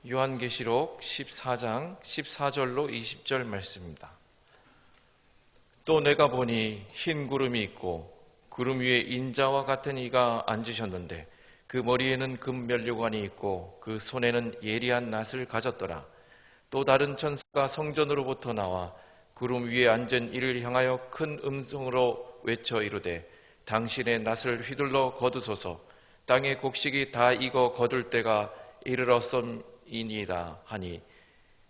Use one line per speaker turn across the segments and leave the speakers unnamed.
요한계시록 14장 14절로 20절 말씀입니다. 또 내가 보니 흰 구름이 있고 구름 위에 인자와 같은 이가 앉으셨는데 그 머리에는 금면류관이 있고 그 손에는 예리한 낫을 가졌더라. 또 다른 천사가 성전으로부터 나와 구름 위에 앉은 이를 향하여 큰 음성으로 외쳐 이르되 당신의 낫을 휘둘러 거두소서. 땅의 곡식이 다 익어 거둘 때가 이르렀음이니이다 하니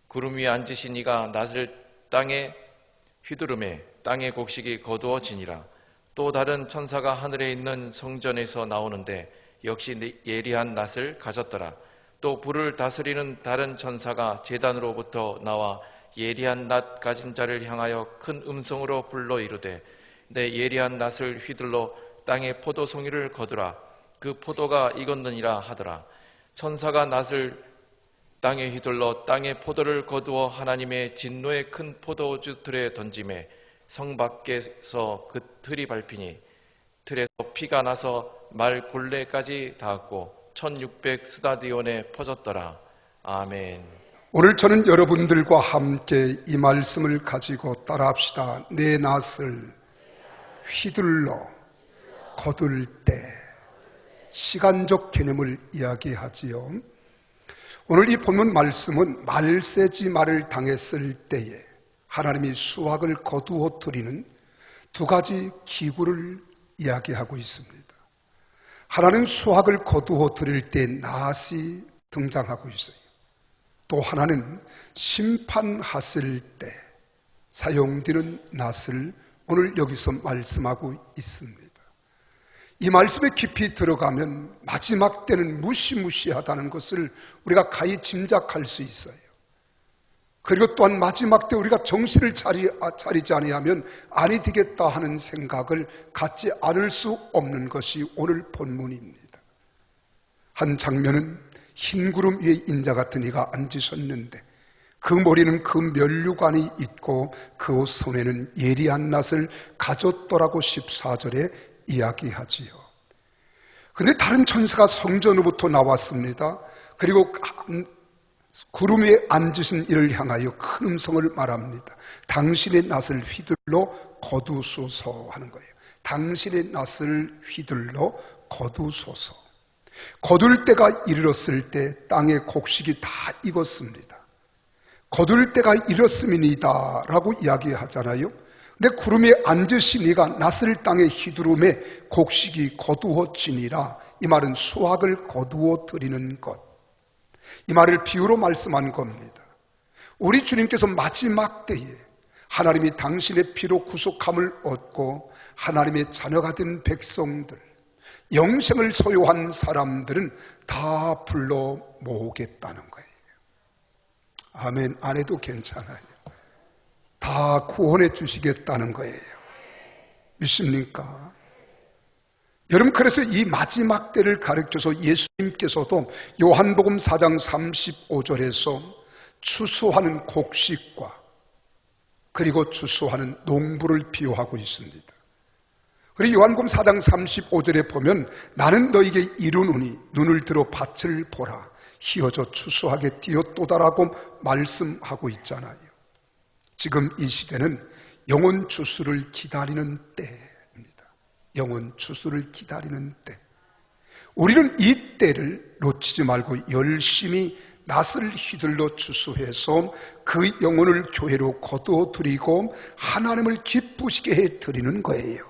구름 위에 앉으신 이가 낫을 땅에 휘두르매 땅의 곡식이 거두어지니라. 또 다른 천사가 하늘에 있는 성전에서 나오는데 역시 예리한 낫을 가졌더라. 또 불을 다스리는 다른 천사가 제단으로부터 나와 예리한 낫 가진 자를 향하여 큰 음성으로 불러 이르되 내 예리한 낫을 휘둘러 땅의 포도송이를 거두라. 그 포도가 익었느니라 하더라. 천사가 낫을 땅에 휘둘러 땅의 포도를 거두어 하나님의 진노의 큰 포도주 틀에 던지매 성 밖에서 그 틀이 밟히니 틀에서 피가 나서 말 굴레까지 닿았고 1600 스다디온에 퍼졌더라. 아멘.
오늘 저는 여러분들과 함께 이 말씀을 가지고 따라합시다. 내 낫을 휘둘러 거둘 때, 시간적 개념을 이야기하지요. 오늘 이 본문 말씀은 말세지 말을 당했을 때에 하나님이 수확을 거두어 드리는 두 가지 기구를 이야기하고 있습니다. 하나는 수확을 거두어 드릴 때 낫이 등장하고 있어요. 또 하나는 심판하실 때 사용되는 낫을 오늘 여기서 말씀하고 있습니다. 이 말씀에 깊이 들어가면 마지막 때는 무시무시하다는 것을 우리가 가히 짐작할 수 있어요. 그리고 또한 마지막 때 우리가 정신을 차리지 아니하면 아니 되겠다 하는 생각을 갖지 않을 수 없는 것이 오늘 본문입니다. 한 장면은 흰 구름 위에 인자 같은 이가 앉으셨는데 그 머리는 그 면류관이 있고 그 손에는 예리한 낫을 가졌더라고 14절에 이야기하지요. 그런데 다른 천사가 성전으로부터 나왔습니다. 그리고 구름 위에 앉으신 이를 향하여 큰 음성을 말합니다. 당신의 낫을 휘둘러 거두소서 하는 거예요. 당신의 낫을 휘둘러 거두소서. 거둘 때가 이르렀을 때 땅의 곡식이 다 익었습니다. 거둘 때가 이렇음이니이다 라고 이야기하잖아요. 근데 구름 위에 앉으신 이가 낫을 땅에 휘두르매 곡식이 거두어지니라. 이 말은 수확을 거두어 드리는 것, 이 말을 비유로 말씀한 겁니다. 우리 주님께서 마지막 때에 하나님이 당신의 피로 구속함을 얻고 하나님의 자녀가 된 백성들, 영생을 소유한 사람들은 다 불러 모으겠다는 거예요. 아멘. 안 해도 괜찮아요. 다 구원해 주시겠다는 거예요. 믿습니까? 여러분, 그래서 이 마지막 때를 가르쳐서 예수님께서도 요한복음 4장 35절에서 추수하는 곡식과 그리고 추수하는 농부를 비유하고 있습니다. 그리고 요한복음 4장 35절에 보면 나는 너에게 이르노니 눈을 들어 밭을 보라 희어져 추수하게 뛰었도다라고 말씀하고 있잖아요. 지금 이 시대는 영혼 추수를 기다리는 때입니다. 영혼 추수를 기다리는 때. 우리는 이 때를 놓치지 말고 열심히 낫을 휘둘러 추수해서 그 영혼을 교회로 거두어 드리고 하나님을 기쁘시게 해 드리는 거예요.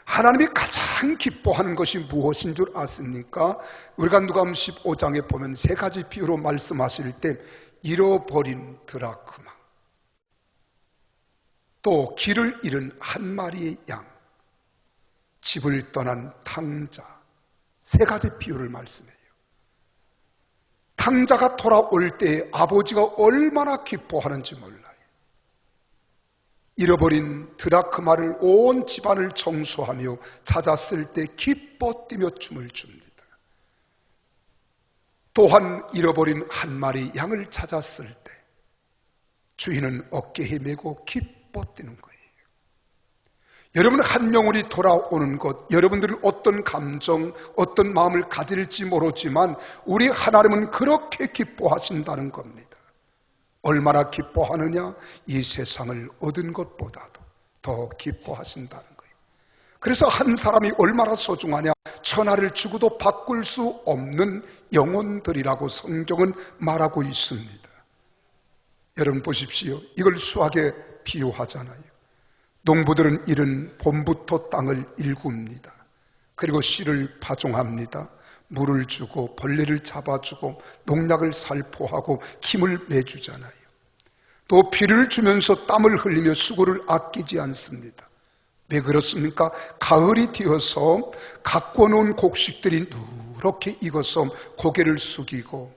하나님이 가장 기뻐하는 것이 무엇인 줄 아십니까? 우리가 누가복음 15장에 보면 세 가지 비유로 말씀하실 때 잃어버린 드라크마, 또 길을 잃은 한 마리의 양, 집을 떠난 탕자, 세 가지 비유를 말씀해요. 탕자가 돌아올 때 아버지가 얼마나 기뻐하는지 몰라요. 잃어버린 드라크마를 온 집안을 청소하며 찾았을 때 기뻐 뛰며 춤을 춥니다. 또한 잃어버린 한 마리 양을 찾았을 때 주인은 어깨에 메고 기뻐 뛰는 거예요. 여러분 한 영혼이 돌아오는 것, 여러분들은 어떤 감정, 어떤 마음을 가질지 모르지만 우리 하나님은 그렇게 기뻐하신다는 겁니다. 얼마나 기뻐하느냐? 이 세상을 얻은 것보다도 더 기뻐하신다는 거예요. 그래서 한 사람이 얼마나 소중하냐? 천하를 주고도 바꿀 수 없는 영혼들이라고 성경은 말하고 있습니다. 여러분 보십시오. 이걸 수학에 비유하잖아요. 농부들은 이른 봄부터 땅을 일굽니다. 그리고 씨를 파종합니다. 물을 주고 벌레를 잡아주고 농약을 살포하고 힘을 내주잖아요. 또 비를 주면서 땀을 흘리며 수고를 아끼지 않습니다. 왜 그렇습니까? 가을이 되어서 갖고 놓은 곡식들이 누렇게 익어서 고개를 숙이고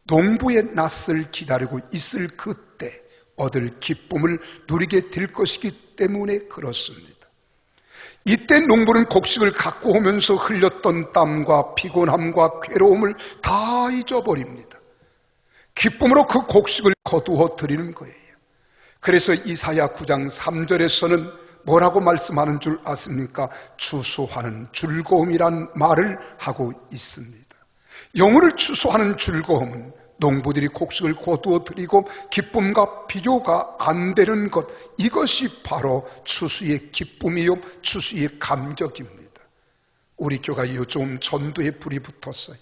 농부의 낯을 기다리고 있을 그때 얻을 기쁨을 누리게 될 것이기 때문에 그렇습니다. 이때 농부는 곡식을 갖고 오면서 흘렸던 땀과 피곤함과 괴로움을 다 잊어버립니다. 기쁨으로 그 곡식을 거두어 드리는 거예요. 그래서 이사야 9장 3절에서는 뭐라고 말씀하는 줄 아십니까? 추수하는 즐거움이란 말을 하고 있습니다. 영혼을 추수하는 즐거움은 농부들이 곡식을 거두어 드리고 기쁨과 비교가 안 되는 것, 이것이 바로 추수의 기쁨이요 추수의 감격입니다. 우리 교가 요즘 전도에 불이 붙었어요.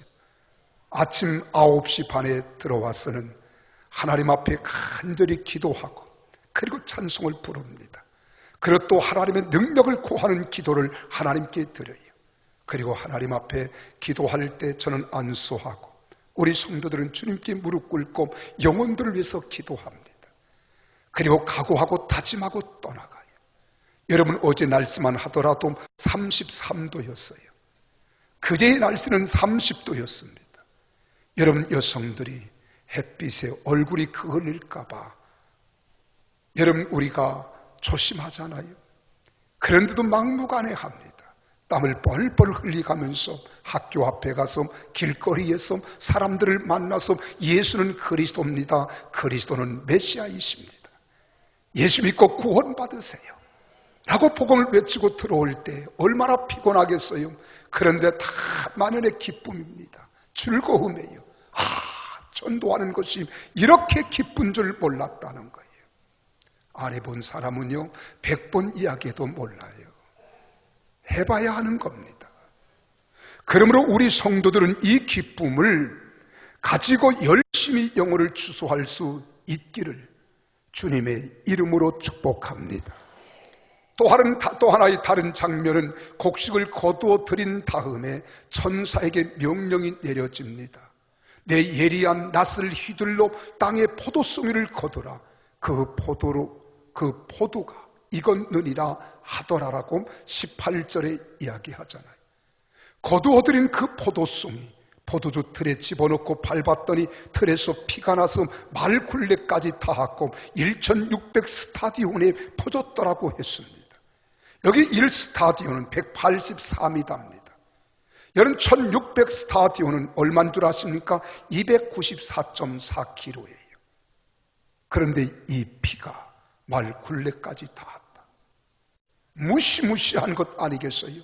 아침 9시 반에 들어와서는 하나님 앞에 간절히 기도하고 그리고 찬송을 부릅니다. 그리고 또 하나님의 능력을 구하는 기도를 하나님께 드려요. 그리고 하나님 앞에 기도할 때 저는 안수하고 우리 성도들은 주님께 무릎 꿇고 영혼들을 위해서 기도합니다. 그리고 각오하고 다짐하고 떠나가요. 여러분 어제 날씨만 하더라도 33도였어요. 그제의 날씨는 30도였습니다. 여러분 여성들이 햇빛에 얼굴이 그을릴까 봐 여러분 우리가 조심하잖아요. 그런데도 막무가내합니다. 땀을 뻘뻘 흘리가면서 학교 앞에 가서 길거리에서 사람들을 만나서 예수는 그리스도입니다. 그리스도는 메시아이십니다. 예수 믿고 구원받으세요 라고 복음을 외치고 들어올 때 얼마나 피곤하겠어요. 그런데 다 만연의 기쁨입니다. 즐거움이에요. 전도하는 것이 이렇게 기쁜 줄 몰랐다는 거예요. 안 해본 사람은요 100번 이야기해도 몰라요. 해봐야 하는 겁니다. 그러므로 우리 성도들은 이 기쁨을 가지고 열심히 영혼을 추수할 수 있기를 주님의 이름으로 축복합니다. 또 하나의 다른 장면은 곡식을 거두어 드린 다음에 천사에게 명령이 내려집니다. 내 예리한 낫을 휘둘러 땅에 포도송이를 거두라. 그 포도가 익었느니라 하더라라고 18절에 이야기하잖아요. 거두어들인 그 포도송이 포도주 틀에 집어넣고 밟았더니 틀에서 피가 나서 말굴레까지 닿았고 1600 스타디온에 퍼졌더라고 했습니다. 여기 1스타디온은 183m입니다. 여러분 1600 스타디온은 얼마인 줄 아십니까? 294.4km예요. 그런데 이 피가 말굴레까지 닿았다. 무시무시한 것 아니겠어요?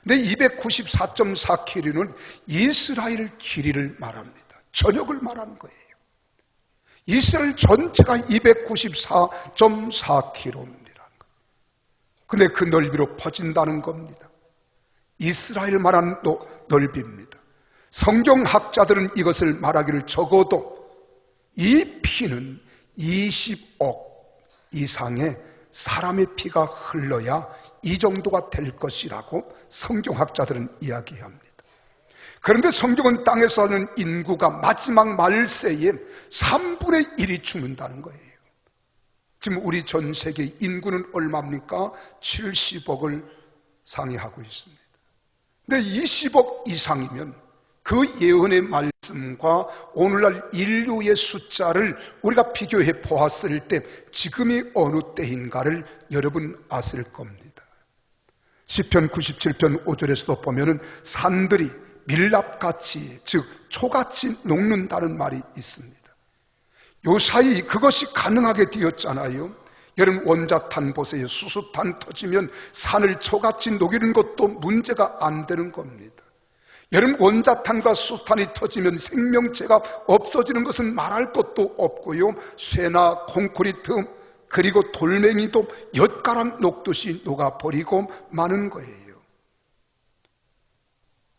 근데 294.4km는 이스라엘 길이를 말합니다. 전역을 말하는 거예요. 이스라엘 전체가 294.4km입니다. 근데 그 넓이로 퍼진다는 겁니다. 이스라엘만한 넓이입니다. 성경학자들은 이것을 말하기를 적어도 이 피는 20억 이상의 사람의 피가 흘러야 이 정도가 될 것이라고 성경학자들은 이야기합니다. 그런데 성경은 땅에 사는 인구가 마지막 말세에 3분의 1이 죽는다는 거예요. 지금 우리 전 세계 인구는 얼마입니까? 70억을 상회하고 있습니다. 근데 20억 이상이면 그 예언의 말씀과 오늘날 인류의 숫자를 우리가 비교해 보았을 때 지금이 어느 때인가를 여러분 아실 겁니다. 시편 97편 5절에서도 보면은 산들이 밀랍같이 즉 초같이 녹는다는 말이 있습니다. 요 사이 그것이 가능하게 되었잖아요. 여러분 원자탄 보세요. 수소탄 터지면 산을 저같이 녹이는 것도 문제가 안 되는 겁니다. 여러분 원자탄과 수소탄이 터지면 생명체가 없어지는 것은 말할 것도 없고요. 쇠나 콘크리트 그리고 돌멩이도 엿가락 녹듯이 녹아버리고 마는 거예요.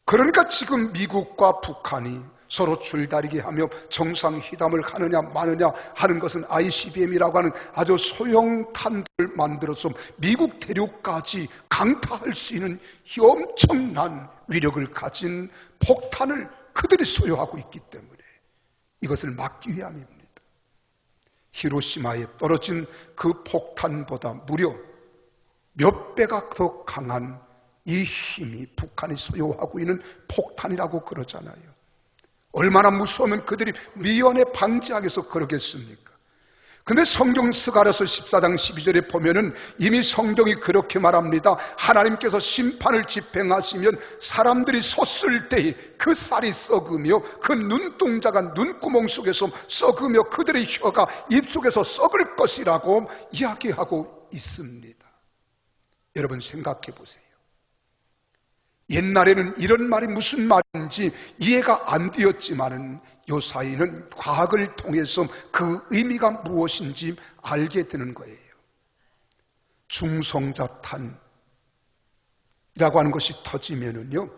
그러니까 지금 미국과 북한이 서로 줄다리기 하며 정상회담을 하느냐 마느냐 하는 것은 ICBM이라고 하는 아주 소형탄을 만들어서 미국 대륙까지 강타할 수 있는 엄청난 위력을 가진 폭탄을 그들이 소유하고 있기 때문에 이것을 막기 위함입니다. 히로시마에 떨어진 그 폭탄보다 무려 몇 배가 더 강한 이 힘이 북한이 소유하고 있는 폭탄이라고 그러잖아요. 얼마나 무서우면 그들이 미연에 방지하기 위해서 그러겠습니까? 근데 성경 스가랴서 14장 12절에 보면은 이미 성경이 그렇게 말합니다. 하나님께서 심판을 집행하시면 사람들이 섰을 때에 그 쌀이 썩으며 그 눈동자가 눈구멍 속에서 썩으며 그들의 혀가 입속에서 썩을 것이라고 이야기하고 있습니다. 여러분 생각해 보세요. 옛날에는 이런 말이 무슨 말인지 이해가 안 되었지만은 요 사이는 과학을 통해서 그 의미가 무엇인지 알게 되는 거예요. 중성자탄이라고 하는 것이 터지면은요,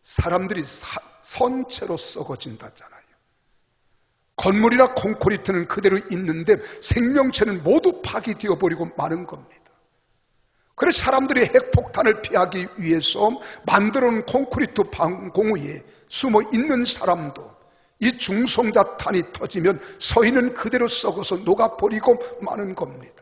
사람들이 선체로 썩어진다잖아요. 건물이나 콘크리트는 그대로 있는데 생명체는 모두 파괴되어 버리고 마는 겁니다. 그래서 사람들이 핵폭탄을 피하기 위해서 만들어놓은 콘크리트 방공호에 숨어 있는 사람도 이 중성자탄이 터지면 서 있는 그대로 썩어서 녹아버리고 마는 겁니다.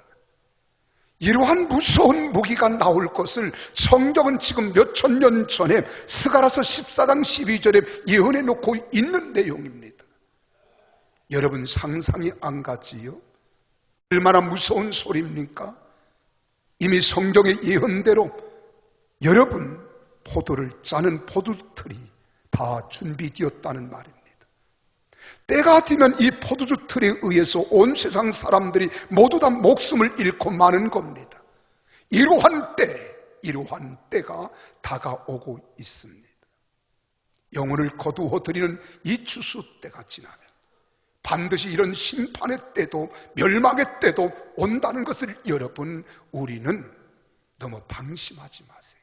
이러한 무서운 무기가 나올 것을 성경은 지금 몇천 년 전에 스가랴서 14장 12절에 예언해 놓고 있는 내용입니다. 여러분 상상이 안 가지요? 얼마나 무서운 소리입니까? 이미 성경의 예언대로 여러분 포도를 짜는 포도틀이 다 준비되었다는 말입니다. 때가 되면 이 포도주 틀에 의해서 온 세상 사람들이 모두 다 목숨을 잃고 마는 겁니다. 이러한 때가 다가오고 있습니다. 영혼을 거두어 드리는 이 추수 때가 지나면 반드시 이런 심판의 때도 멸망의 때도 온다는 것을 여러분 우리는 너무 방심하지 마세요.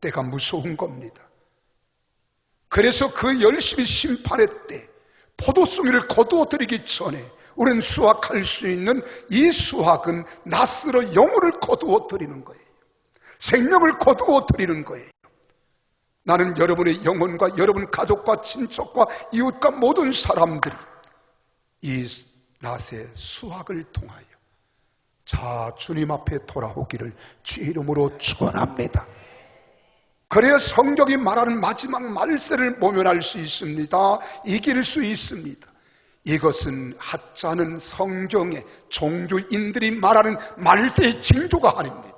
때가 무서운 겁니다. 그래서 그 열심히 심판의 때 포도송이를 거두어 드리기 전에 우리는 수확할 수 있는 이 수확은 낫으로 영혼을 거두어 드리는 거예요. 생명을 거두어 드리는 거예요. 나는 여러분의 영혼과 여러분 가족과 친척과 이웃과 모든 사람들이 이 낫의 수확을 통하여 자 주님 앞에 돌아오기를 주 이름으로 축원합니다. 그래야 성경이 말하는 마지막 말세를 모면할 수 있습니다. 이길 수 있습니다. 이것은 하찮은 성경의 종교인들이 말하는 말세의 징조가 아닙니다.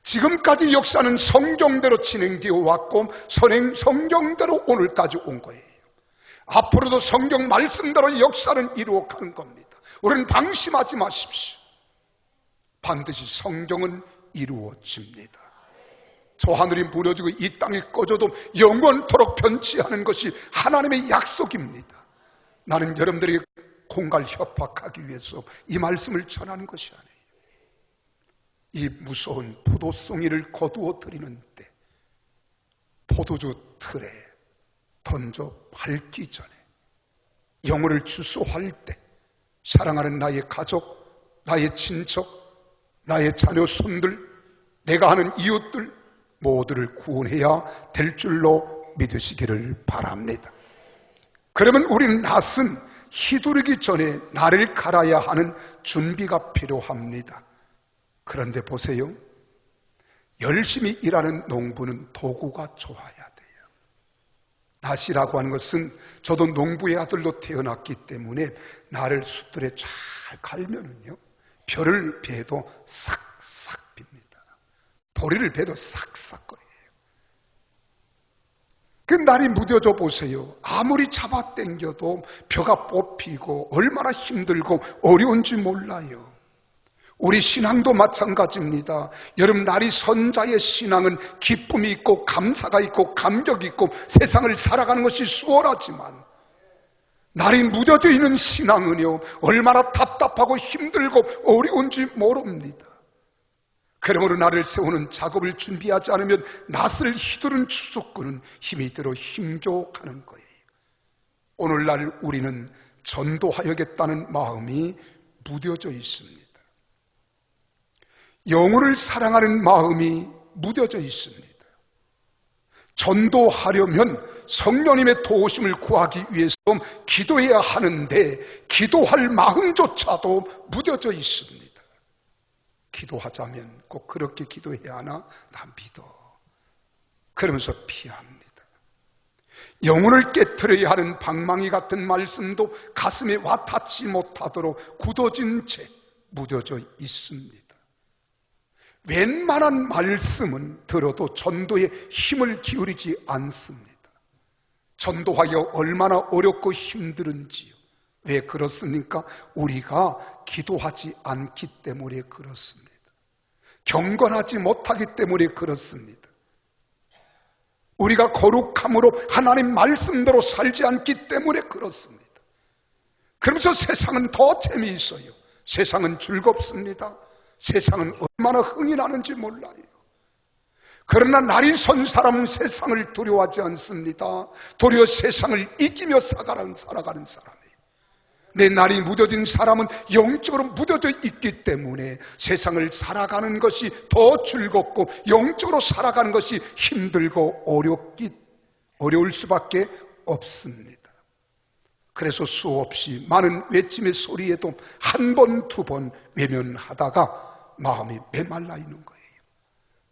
지금까지 역사는 성경대로 진행되어 왔고 성경대로 오늘까지 온 거예요. 앞으로도 성경 말씀대로 역사는 이루어가는 겁니다. 우리는 방심하지 마십시오. 반드시 성경은 이루어집니다. 저 하늘이 무너지고 이 땅이 꺼져도 영원토록 변치 않은 것이 하나님의 약속입니다. 나는 여러분들에게 공갈 협박하기 위해서 이 말씀을 전하는 것이 아니에요. 이 무서운 포도송이를 거두어 드리는 때 포도주 틀에 던져 밟기 전에 영혼을 주소할 때 사랑하는 나의 가족, 나의 친척, 나의 자녀 손들, 내가 아는 이웃들 모두를 구원해야 될 줄로 믿으시기를 바랍니다. 그러면 우리는 낫은 휘두르기 전에 나를 갈아야 하는 준비가 필요합니다. 그런데 보세요. 열심히 일하는 농부는 도구가 좋아야 돼요. 낫이라고 하는 것은 저도 농부의 아들로 태어났기 때문에 나를 숫들에 잘 갈면은요 별을 베도 싹싹 빕니다. 보리를 베도 싹싹거려요. 그 날이 무뎌져 보세요. 아무리 잡아당겨도 벼가 뽑히고 얼마나 힘들고 어려운지 몰라요. 우리 신앙도 마찬가지입니다. 여러분, 날이 선자의 신앙은 기쁨이 있고 감사가 있고 감격이 있고 세상을 살아가는 것이 수월하지만, 날이 무뎌져 있는 신앙은요, 얼마나 답답하고 힘들고 어려운지 모릅니다. 그러므로 나를 세우는 작업을 준비하지 않으면 낫을 휘두른 추수꾼은 힘이 들어 힘겨워하는 거예요. 오늘날 우리는 전도하여겠다는 마음이 무뎌져 있습니다. 영혼을 사랑하는 마음이 무뎌져 있습니다. 전도하려면 성령님의 도우심을 구하기 위해서 기도해야 하는데 기도할 마음조차도 무뎌져 있습니다. 기도하자면 꼭 그렇게 기도해야 하나? 나 믿어. 그러면서 피합니다. 영혼을 깨트려야 하는 방망이 같은 말씀도 가슴에 와 닿지 못하도록 굳어진 채 묻어져 있습니다. 웬만한 말씀은 들어도 전도에 힘을 기울이지 않습니다. 전도하여 얼마나 어렵고 힘들은지요. 왜 그렇습니까? 우리가 기도하지 않기 때문에 그렇습니다. 경건하지 못하기 때문에 그렇습니다. 우리가 거룩함으로 하나님 말씀대로 살지 않기 때문에 그렇습니다. 그러면서 세상은 더 재미있어요. 세상은 즐겁습니다. 세상은 얼마나 흥이 나는지 몰라요. 그러나 날이 선 사람은 세상을 두려워하지 않습니다. 도리어 세상을 이기며 살아가는 사람이에요. 내 날이 무뎌진 사람은 영적으로 무뎌져 있기 때문에 세상을 살아가는 것이 더 즐겁고 영적으로 살아가는 것이 힘들고 어려울 수밖에 없습니다. 그래서 수없이 많은 외침의 소리에도 한 번, 두 번 외면하다가 마음이 메말라 있는 거예요.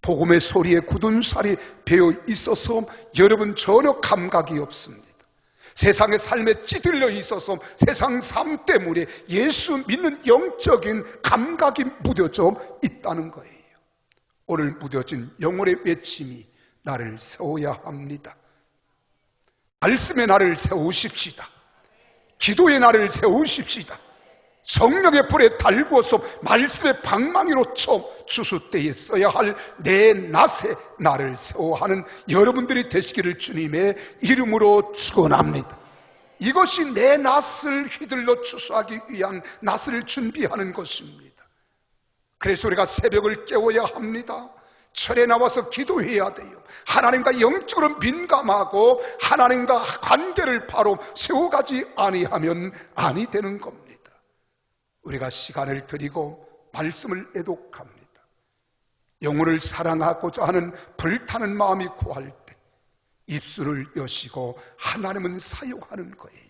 복음의 소리에 굳은 살이 배어 있어서 여러분 전혀 감각이 없습니다. 세상의 삶에 찌들려 있어서 세상 삶 때문에 예수 믿는 영적인 감각이 무뎌져 있다는 거예요. 오늘 무뎌진 영혼의 외침이 나를 세워야 합니다. 말씀의 나를 세우십시다. 기도의 나를 세우십시다. 성령의 불에 달구어서 말씀의 방망이로 쳐 추수 때에 써야 할 내 낫의 나를 세워하는 여러분들이 되시기를 주님의 이름으로 축원합니다. 이것이 내 낫을 휘둘러 추수하기 위한 낫을 준비하는 것입니다. 그래서 우리가 새벽을 깨워야 합니다. 철에 나와서 기도해야 돼요. 하나님과 영적으로 민감하고 하나님과 관계를 바로 세워가지 아니하면 아니 되는 겁니다. 우리가 시간을 드리고 말씀을 애독합니다. 영혼을 사랑하고자 하는 불타는 마음이 구할 때 입술을 여시고 하나님은 사용하는 거예요.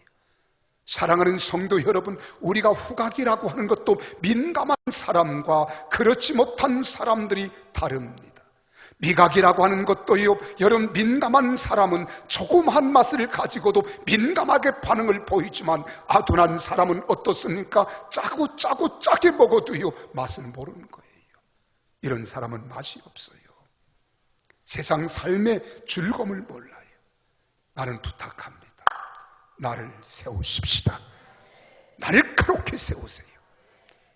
사랑하는 성도 여러분, 우리가 후각이라고 하는 것도 민감한 사람과 그렇지 못한 사람들이 다릅니다. 미각이라고 하는 것도요, 여러분, 민감한 사람은 조그마한 맛을 가지고도 민감하게 반응을 보이지만 아둔한 사람은 어떻습니까? 짜고 짜게 먹어도요 맛을 모르는 거예요. 이런 사람은 맛이 없어요. 세상 삶의 즐거움을 몰라요. 나는 부탁합니다. 나를 세우십시다. 나를 그렇게 세우세요.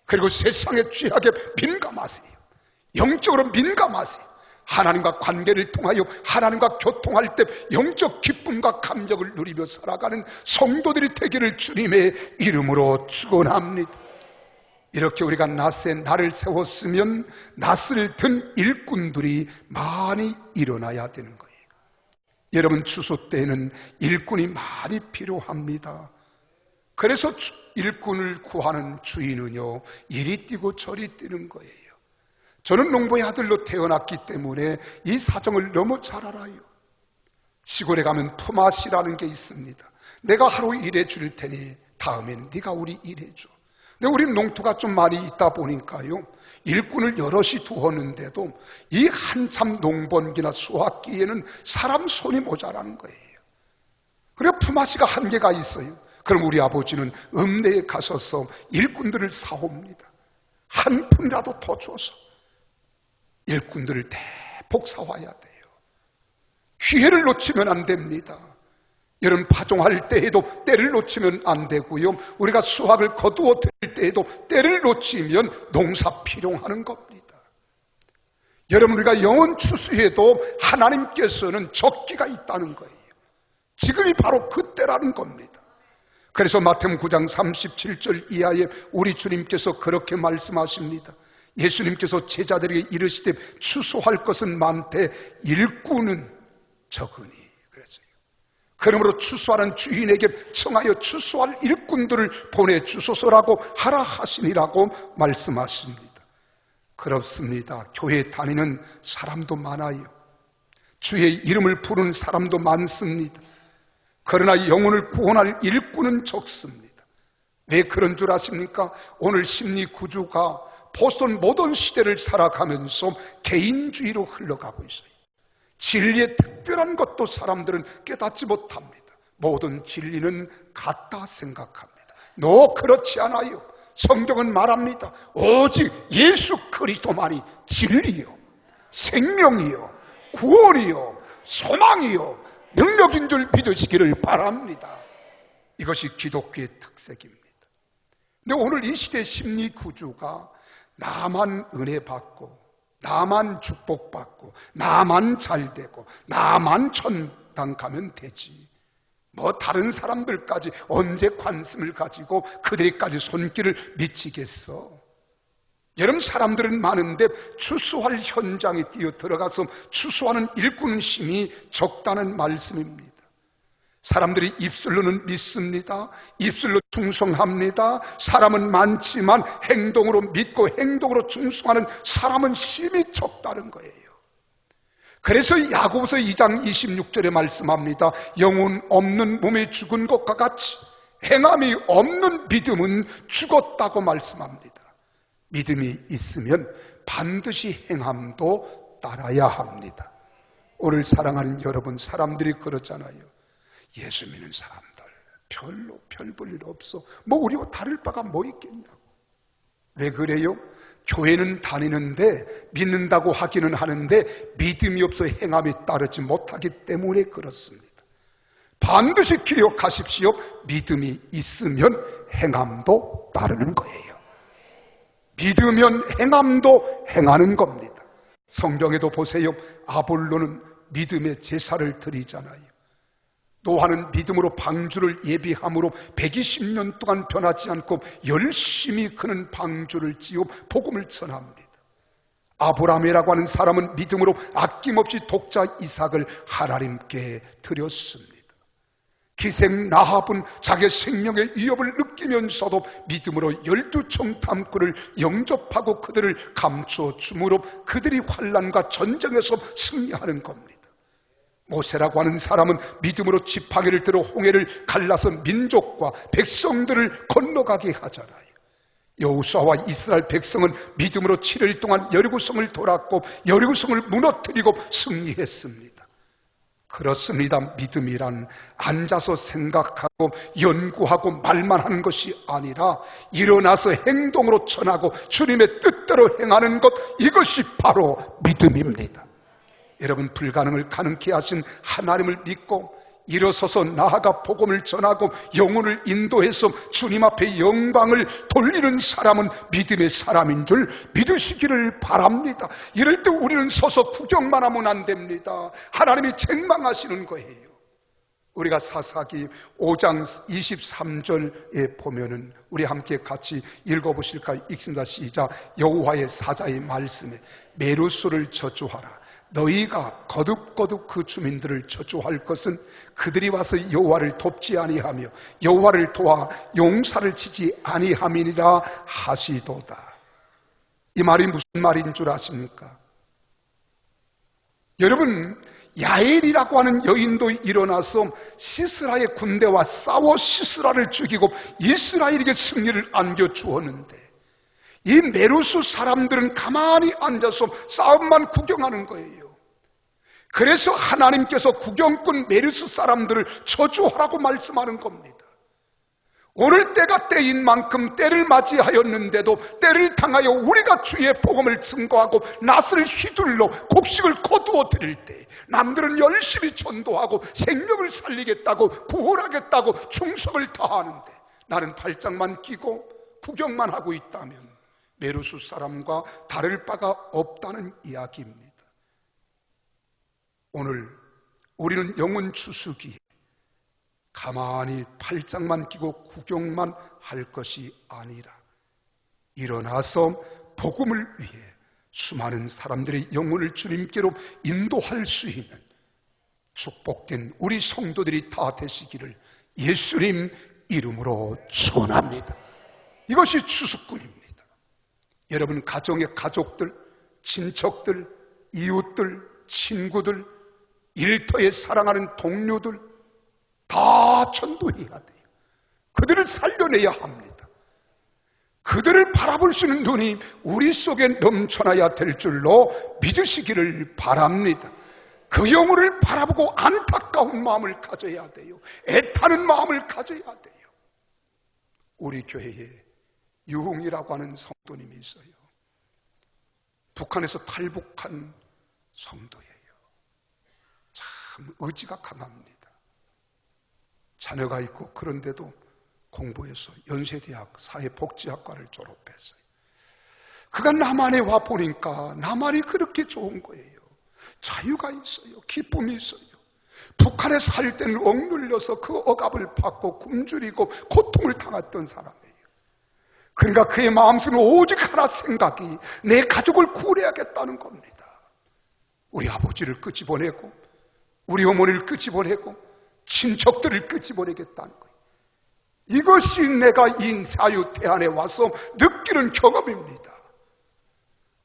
그리고 세상의 죄악에 민감하세요. 영적으로 민감하세요. 하나님과 관계를 통하여 하나님과 교통할 때 영적 기쁨과 감격을 누리며 살아가는 성도들이 되기를 주님의 이름으로 축원합니다. 이렇게 우리가 낫에 나를 세웠으면 낫을 든 일꾼들이 많이 일어나야 되는 거예요. 여러분, 추수 때에는 일꾼이 많이 필요합니다. 그래서 일꾼을 구하는 주인은요, 이리 뛰고 저리 뛰는 거예요. 저는 농부의 아들로 태어났기 때문에 이 사정을 너무 잘 알아요. 시골에 가면 품앗이라는 게 있습니다. 내가 하루 일해 줄 테니 다음엔 네가 우리 일해줘. 근데 우리 농토가 좀 많이 있다 보니까요, 일꾼을 여럿이 두었는데도 이 한참 농번기나 수확기에는 사람 손이 모자라는 거예요. 그래서 품앗이가 한계가 있어요. 그럼 우리 아버지는 읍내에 가셔서 일꾼들을 사옵니다. 한 푼이라도 더 줘서 일꾼들을 대폭 사와야 돼요. 기회를 놓치면 안 됩니다. 여러분, 파종할 때에도 때를 놓치면 안 되고요. 우리가 수확을 거두어 들일 때에도 때를 놓치면 농사 필용하는 겁니다. 여러분, 우리가 영혼 추수해도 하나님께서는 적기가 있다는 거예요. 지금이 바로 그때라는 겁니다. 그래서 마태복음 9장 37절 이하에 우리 주님께서 그렇게 말씀하십니다. 예수님께서 제자들에게 이르시되 추수할 것은 많되 일꾼은 적으니 그랬어요. 그러므로 추수하는 주인에게 청하여 추수할 일꾼들을 보내주소서라고 하라 하시니라고 말씀하십니다. 그렇습니다. 교회 다니는 사람도 많아요. 주의 이름을 부르는 사람도 많습니다. 그러나 영혼을 구원할 일꾼은 적습니다. 왜 그런 줄 아십니까? 오늘 심리구조가 보스턴 모던 시대를 살아가면서 개인주의로 흘러가고 있어요. 진리의 특별한 것도 사람들은 깨닫지 못합니다. 모든 진리는 같다 생각합니다. 그렇지 않아요. 성경은 말합니다. 오직 예수 그리스도만이 진리요, 생명이요, 구원이요, 소망이요, 능력인 줄 믿으시기를 바랍니다. 이것이 기독교의 특색입니다. 근데 오늘 이 시대 심리 구조가 나만 은혜 받고, 나만 축복받고, 나만 잘되고, 나만 천당 가면 되지, 다른 사람들까지 언제 관심을 가지고 그들에게까지 손길을 미치겠어. 여러분, 사람들은 많은데 추수할 현장에 뛰어 들어가서 추수하는 일꾼심이 적다는 말씀입니다. 사람들이 입술로는 믿습니다. 입술로 충성합니다. 사람은 많지만 행동으로 믿고 행동으로 충성하는 사람은 심히 적다는 거예요. 그래서 야고보서 2장 26절에 말씀합니다. 영혼 없는 몸에 죽은 것과 같이 행함이 없는 믿음은 죽었다고 말씀합니다. 믿음이 있으면 반드시 행함도 따라야 합니다. 오늘 사랑하는 여러분, 사람들이 그러잖아요. 예수 믿는 사람들 별로 별 볼 일 없어. 우리와 다를 바가 뭐 있겠냐고. 왜 그래요? 교회는 다니는데 믿는다고 하기는 하는데 믿음이 없어 행함이 따르지 못하기 때문에 그렇습니다. 반드시 기억하십시오. 믿음이 있으면 행함도 따르는 거예요. 믿으면 행함도 행하는 겁니다. 성경에도 보세요. 아볼로는 믿음의 제사를 드리잖아요. 노아는 믿음으로 방주를 예비함으로 120년 동안 변하지 않고 열심히 그는 방주를 지어 복음을 전합니다. 아브라함이라고 하는 사람은 믿음으로 아낌없이 독자 이삭을 하나님께 드렸습니다. 기생 라합은 자기 생명의 위협을 느끼면서도 믿음으로 12청 탐꾼을 영접하고 그들을 감추어 줌으로 그들이 환난과 전쟁에서 승리하는 겁니다. 모세라고 하는 사람은 믿음으로 지팡이를 들어 홍해를 갈라서 민족과 백성들을 건너가게 하잖아요. 여호수아와 이스라엘 백성은 믿음으로 7일 동안 여리고성을 돌았고 여리고성을 무너뜨리고 승리했습니다. 그렇습니다. 믿음이란 앉아서 생각하고 연구하고 말만 하는 것이 아니라 일어나서 행동으로 전하고 주님의 뜻대로 행하는 것, 이것이 바로 믿음입니다. 여러분, 불가능을 가능케 하신 하나님을 믿고 일어서서 나아가 복음을 전하고 영혼을 인도해서 주님 앞에 영광을 돌리는 사람은 믿음의 사람인 줄 믿으시기를 바랍니다. 이럴 때 우리는 서서 구경만 하면 안 됩니다. 하나님이 책망하시는 거예요. 우리가 사사기 5장 23절에 보면은 우리 함께 같이 읽어보실까요? 읽습니다. 시작. 여호와의 사자의 말씀에 메루소를 저주하라. 너희가 거듭거듭 그 주민들을 저주할 것은 그들이 와서 여호와를 돕지 아니하며 여호와를 도와 용사를 치지 아니함이니라 하시도다. 이 말이 무슨 말인 줄 아십니까? 여러분, 야엘이라고 하는 여인도 일어나서 시스라의 군대와 싸워 시스라를 죽이고 이스라엘에게 승리를 안겨주었는데 이 메루스 사람들은 가만히 앉아서 싸움만 구경하는 거예요. 그래서 하나님께서 구경꾼 메루스 사람들을 저주하라고 말씀하는 겁니다. 오늘 때가 때인 만큼 때를 맞이하였는데도 때를 당하여 우리가 주의 복음을 증거하고 낫을 휘둘러 곡식을 거두어 드릴 때 남들은 열심히 전도하고 생명을 살리겠다고 구원하겠다고 충성을 다하는데 나는 발장만 끼고 구경만 하고 있다면 메르수 사람과 다를 바가 없다는 이야기입니다. 오늘 우리는 영혼 추수기에 가만히 팔짱만 끼고 구경만 할 것이 아니라 일어나서 복음을 위해 수많은 사람들의 영혼을 주님께로 인도할 수 있는 축복된 우리 성도들이 다 되시기를 예수님 이름으로 축원합니다. 이것이 추수꾼입니다. 여러분 가정의 가족들, 친척들, 이웃들, 친구들, 일터에 사랑하는 동료들 다 전도해야 돼요. 그들을 살려내야 합니다. 그들을 바라볼 수 있는 눈이 우리 속에 넘쳐나야 될 줄로 믿으시기를 바랍니다. 그 영혼을 바라보고 안타까운 마음을 가져야 돼요. 애타는 마음을 가져야 돼요. 우리 교회에 유흥이라고 하는 성도님이 있어요. 북한에서 탈북한 성도예요. 참 의지가 강합니다. 자녀가 있고 그런데도 공부해서 연세대학 사회복지학과를 졸업했어요. 그가 남한에 와 보니까 남한이 그렇게 좋은 거예요. 자유가 있어요. 기쁨이 있어요. 북한에 살 때는 억눌려서 그 억압을 받고 굶주리고 고통을 당했던 사람이에요. 그러니까 그의 마음속에 오직 하나 생각이 내 가족을 구해야겠다는 겁니다. 우리 아버지를 끄집어내고 우리 어머니를 끄집어내고 친척들을 끄집어내겠다는 거예요. 이것이 내가 이 자유 대안에 와서 느끼는 경험입니다.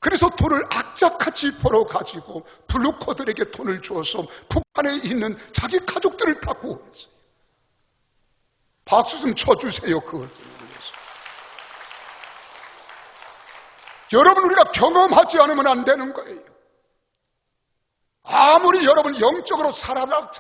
그래서 돈을 악착같이 벌어가지고 블루코들에게 돈을 주어서 북한에 있는 자기 가족들을 다 구원했어요. 박수 좀 쳐주세요. 그것을 위해서. 여러분, 우리가 경험하지 않으면 안 되는 거예요. 아무리 여러분 영적으로 살아라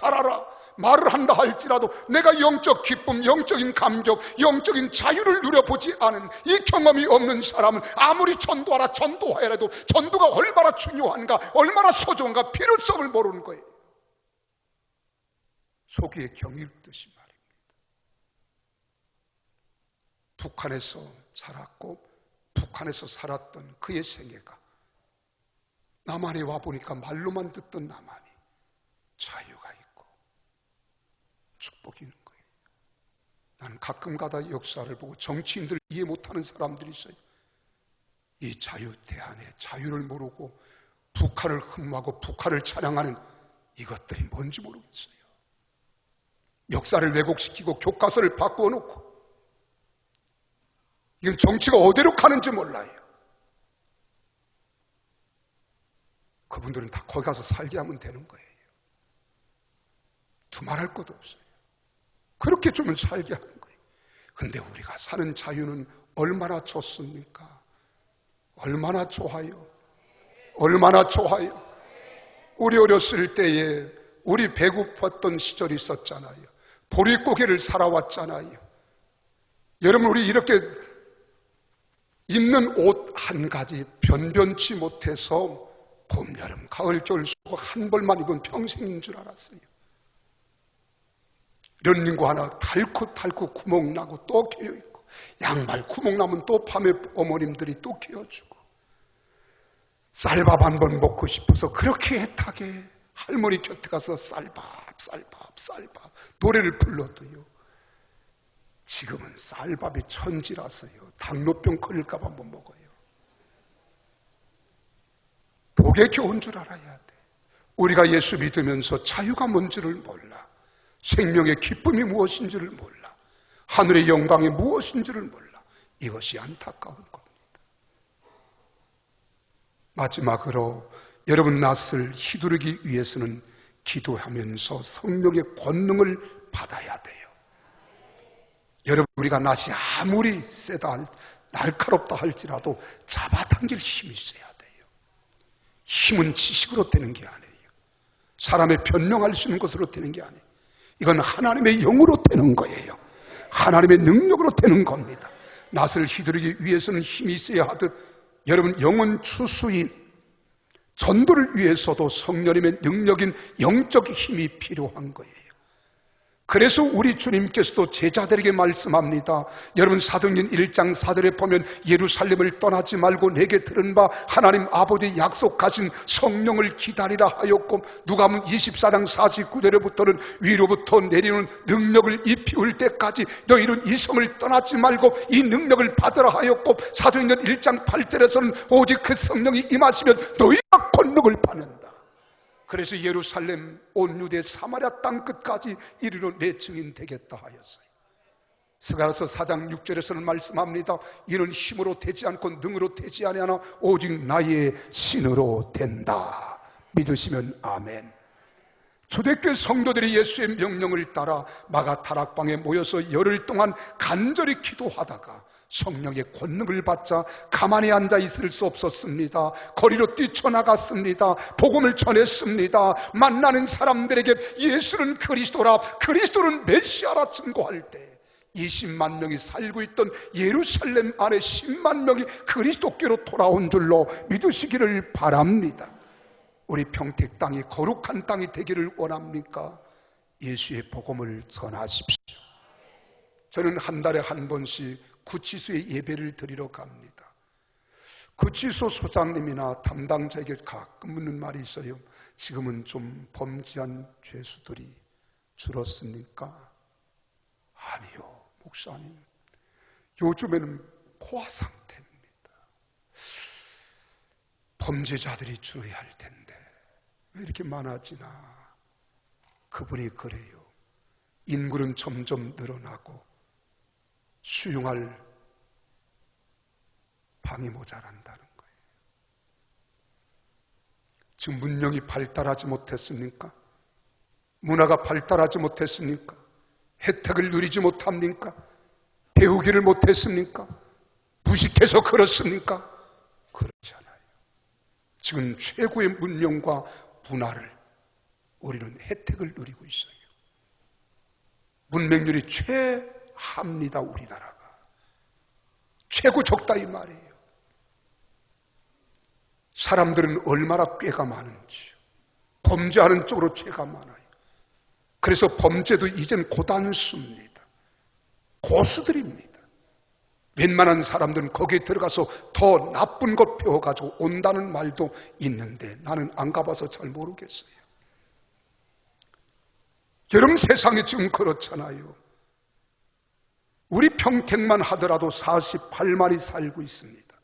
말을 한다 할지라도 내가 영적 기쁨, 영적인 감격, 영적인 자유를 누려보지 않은 이 경험이 없는 사람은 아무리 전도하여라도 전도가 얼마나 중요한가, 얼마나 소중한가 필요성을 모르는 거예요. 속이 경일듯이 말입니다. 북한에서 살았고 북한에서 살았던 그의 생애가 남한에 와보니까 말로만 듣던 남한이 자유가 있고 축복이 있는 거예요. 나는 가끔가다 역사를 보고 정치인들 이해 못하는 사람들이 있어요. 이 자유 대안에 자유를 모르고 북한을 흠모하고 북한을 찬양하는 이것들이 뭔지 모르겠어요. 역사를 왜곡시키고 교과서를 바꾸어 놓고 이건 정치가 어디로 가는지 몰라요. 그분들은 다 거기 가서 살게 하면 되는 거예요. 두말할 것도 없어요. 그렇게 좀 살게 하는 거예요. 근데 우리가 사는 자유는 얼마나 좋습니까? 얼마나 좋아요. 얼마나 좋아요. 우리 어렸을 때에 우리 배고팠던 시절이 있었잖아요. 보릿고개를 살아왔잖아요. 여러분, 우리 이렇게 입는 옷 한 가지 변변치 못해서 봄, 여름, 가을, 겨울 수고 한 벌만 입은 평생인 줄 알았어요. 런닝구 하나 탈코 구멍 나고 또 개어있고 양말 구멍 나면 또 밤에 어머님들이 또 개어주고 쌀밥 한 번 먹고 싶어서 그렇게 애타게 할머니 곁에 가서 쌀밥 노래를 불러도요. 지금은 쌀밥이 천지라서요. 당뇨병 걸릴까 봐 못 먹어요. 복의 교훈 줄 알아야 돼. 우리가 예수 믿으면서 자유가 뭔지를 몰라. 생명의 기쁨이 무엇인지를 몰라. 하늘의 영광이 무엇인지를 몰라. 이것이 안타까운 겁니다. 마지막으로 여러분 낯을 휘두르기 위해서는 기도하면서 성령의 권능을 받아야 돼요. 여러분, 우리가 낯이 아무리 세다 날카롭다 할지라도 잡아당길 힘이 있어야 돼요. 힘은 지식으로 되는 게 아니에요. 사람의 변명할 수 있는 것으로 되는 게 아니에요. 이건 하나님의 영으로 되는 거예요. 하나님의 능력으로 되는 겁니다. 낫을 휘두르기 위해서는 힘이 있어야 하듯 여러분 영혼 추수인 전도를 위해서도 성령님의 능력인 영적 힘이 필요한 거예요. 그래서 우리 주님께서도 제자들에게 말씀합니다. 여러분 사도행전 1장 4절에 보면 예루살렘을 떠나지 말고 내게 들은 바 하나님 아버지 약속하신 성령을 기다리라 하였고, 누가복음 24장 49절에부터는 위로부터 내리는 능력을 입히울 때까지 너희는 이 성을 떠나지 말고 이 능력을 받으라 하였고, 사도행전 1장 8절에서는 오직 그 성령이 임하시면 너희가 권능을 받는다. 그래서 예루살렘 온 유대 사마리아 땅 끝까지 이르러 내 증인 되겠다 하였어요. 스가랴서 4장 6절에서는 말씀합니다. 이는 힘으로 되지 않고 능으로 되지 아니하나 오직 나의 신으로 된다. 믿으시면 아멘. 초대교회 성도들이 예수의 명령을 따라 마가 다락방에 모여서 열흘 동안 간절히 기도하다가 성령의 권능을 받자 가만히 앉아 있을 수 없었습니다. 거리로 뛰쳐나갔습니다. 복음을 전했습니다. 만나는 사람들에게 예수는 그리스도라, 그리스도는 메시아라 증거할 때 20만 명이 살고 있던 예루살렘 안에 10만 명이 그리스도께로 돌아온 줄로 믿으시기를 바랍니다. 우리 평택 땅이 거룩한 땅이 되기를 원합니까? 예수의 복음을 전하십시오. 저는 한 달에 한 번씩 구치소에 예배를 드리러 갑니다. 구치소 소장님이나 담당자에게 가끔 묻는 말이 있어요. 지금은 좀 범죄한 죄수들이 줄었습니까? 아니요, 목사님. 요즘에는 고아 상태입니다. 범죄자들이 줄어야 할 텐데 왜 이렇게 많아지나? 그분이 그래요. 인구는 점점 늘어나고 수용할 방이 모자란다는 거예요. 지금 문명이 발달하지 못했습니까? 문화가 발달하지 못했습니까? 혜택을 누리지 못합니까? 배우기를 못했습니까? 무식해서 그렇습니까? 그렇잖아요. 지금 최고의 문명과 문화를 우리는 혜택을 누리고 있어요. 문맹률이 합니다. 우리나라가 최고 적다 이 말이에요. 사람들은 얼마나 꾀가 많은지요. 범죄하는 쪽으로 죄가 많아요. 그래서 범죄도 이젠 고단수입니다. 고수들입니다. 웬만한 사람들은 거기에 들어가서 더 나쁜 것 배워가지고 온다는 말도 있는데 나는 안 가봐서 잘 모르겠어요. 여러분 세상이 지금 그렇잖아요. 우리 평택만 하더라도 48만이 살고 있습니다.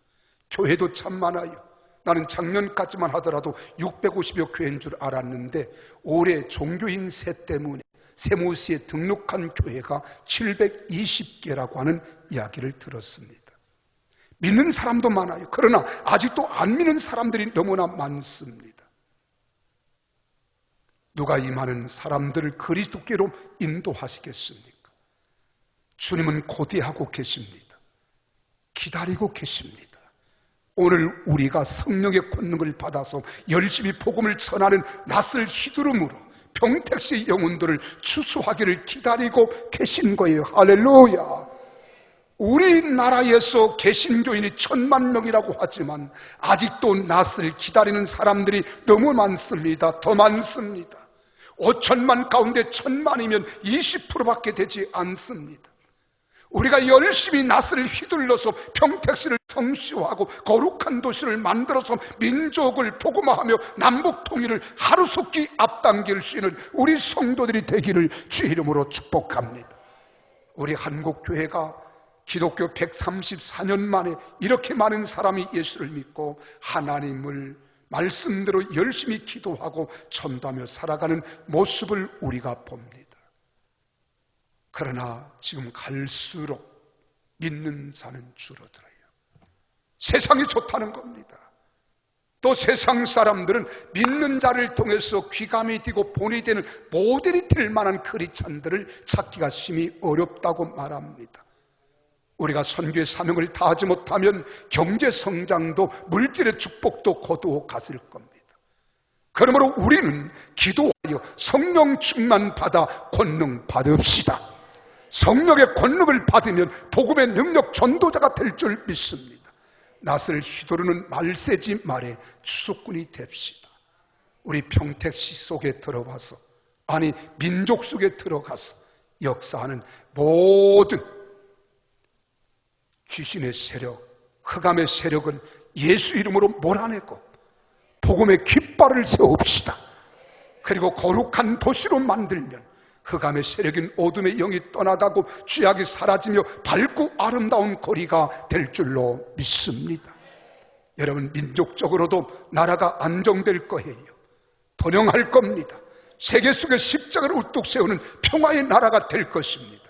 교회도 참 많아요. 나는 작년까지만 하더라도 650여 교회인 줄 알았는데 올해 종교인 세 때문에 세무시에 등록한 교회가 720개라고 하는 이야기를 들었습니다. 믿는 사람도 많아요. 그러나 아직도 안 믿는 사람들이 너무나 많습니다. 누가 이 많은 사람들을 그리스도께로 인도하시겠습니까? 주님은 고대하고 계십니다. 기다리고 계십니다. 오늘 우리가 성령의 권능을 받아서 열심히 복음을 전하는 낯을 휘두름으로 평택시의 영혼들을 추수하기를 기다리고 계신 거예요. 할렐루야. 우리나라에서 개신교인이 1000만 명이라고 하지만 아직도 낯을 기다리는 사람들이 너무 많습니다. 더 많습니다. 5천만 가운데 1000만이면 20%밖에 되지 않습니다. 우리가 열심히 낯을 휘둘러서 평택시를 성시화하고 거룩한 도시를 만들어서 민족을 복음화하며 남북 통일을 하루속히 앞당길 수 있는 우리 성도들이 되기를 주 이름으로 축복합니다. 우리 한국교회가 기독교 134년 만에 이렇게 많은 사람이 예수를 믿고 하나님을 말씀대로 열심히 기도하고 전도하며 살아가는 모습을 우리가 봅니다. 그러나 지금 갈수록 믿는 자는 줄어들어요. 세상이 좋다는 겁니다. 또 세상 사람들은 믿는 자를 통해서 귀감이 되고 본이 되는 모델이 될 만한 크리스찬들을 찾기가 심히 어렵다고 말합니다. 우리가 선교의 사명을 다하지 못하면 경제 성장도 물질의 축복도 거두어 갔을 겁니다. 그러므로 우리는 기도하여 성령 충만 받아 권능 받읍시다. 성령의 권능을 받으면 복음의 능력 전도자가 될 줄 믿습니다. 낯을 휘두르는 말세지 말의 추수꾼이 됩시다. 우리 평택시 속에 들어와서, 아니 민족 속에 들어가서 역사하는 모든 귀신의 세력, 흑암의 세력은 예수 이름으로 몰아내고 복음의 깃발을 세웁시다. 그리고 거룩한 도시로 만들면 흑암의 세력인 어둠의 영이 떠나가고 죄악이 사라지며 밝고 아름다운 거리가 될 줄로 믿습니다. 여러분, 민족적으로도 나라가 안정될 거예요. 번영할 겁니다. 세계 속에 십자가를 우뚝 세우는 평화의 나라가 될 것입니다.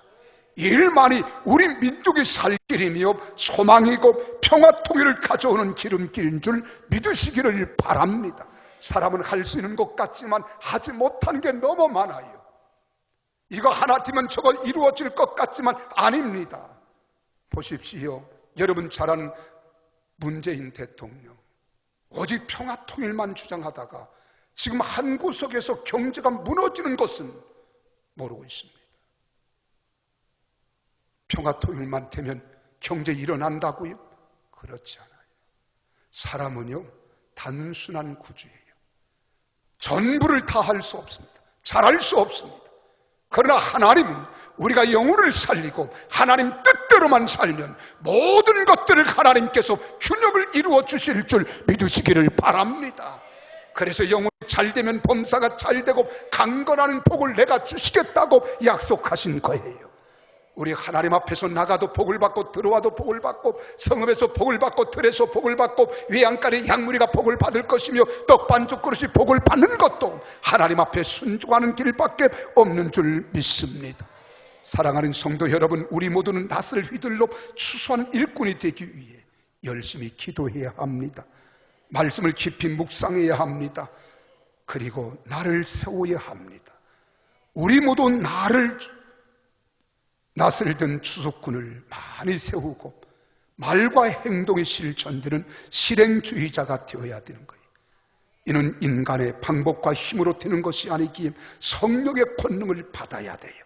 이 일만이 우리 민족의 살 길이며 소망이고 평화 통일을 가져오는 기름길인 줄 믿으시기를 바랍니다. 사람은 할 수 있는 것 같지만 하지 못하는 게 너무 많아요. 이거 하나 되면 저거 이루어질 것 같지만 아닙니다. 보십시오. 여러분 잘 아는 문재인 대통령, 오직 평화 통일만 주장하다가 지금 한 구석에서 경제가 무너지는 것은 모르고 있습니다. 평화 통일만 되면 경제 일어난다고요? 그렇지 않아요. 사람은요, 단순한 구주예요. 전부를 다 할 수 없습니다. 잘할 수 없습니다. 그러나 하나님은 우리가 영혼을 살리고 하나님 뜻대로만 살면 모든 것들을 하나님께서 균형을 이루어 주실 줄 믿으시기를 바랍니다. 그래서 영혼이 잘 되면 범사가 잘 되고 강건하는 복을 내가 주시겠다고 약속하신 거예요. 우리 하나님 앞에서 나가도 복을 받고 들어와도 복을 받고 성읍에서 복을 받고 들에서 복을 받고 외양간의 양무리가 복을 받을 것이며 떡반죽 그릇이 복을 받는 것도 하나님 앞에 순종하는 길밖에 없는 줄 믿습니다. 사랑하는 성도 여러분, 우리 모두는 낯을 휘둘러 추수하는 일꾼이 되기 위해 열심히 기도해야 합니다. 말씀을 깊이 묵상해야 합니다. 그리고 나를 세워야 합니다. 우리 모두 낯을 든 추수꾼을 많이 세우고 말과 행동이 실천되는 실행주의자가 되어야 되는 거예요. 이는 인간의 방법과 힘으로 되는 것이 아니기에 성령의 권능을 받아야 돼요.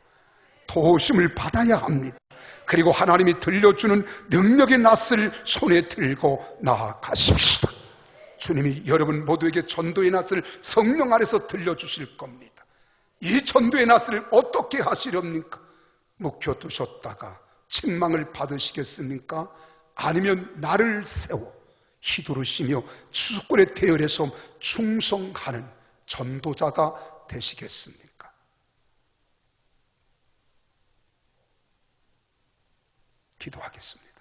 도우심을 받아야 합니다. 그리고 하나님이 들려주는 능력의 낫을 손에 들고 나아가십시다. 주님이 여러분 모두에게 전도의 낫을 성령 안에서 들려주실 겁니다. 이 전도의 낫을 어떻게 하시렵니까? 묵혀두셨다가 책망을 받으시겠습니까? 아니면 나를 세워 휘두르시며 추수꾼의 대열에서 충성하는 전도자가 되시겠습니까? 기도하겠습니다.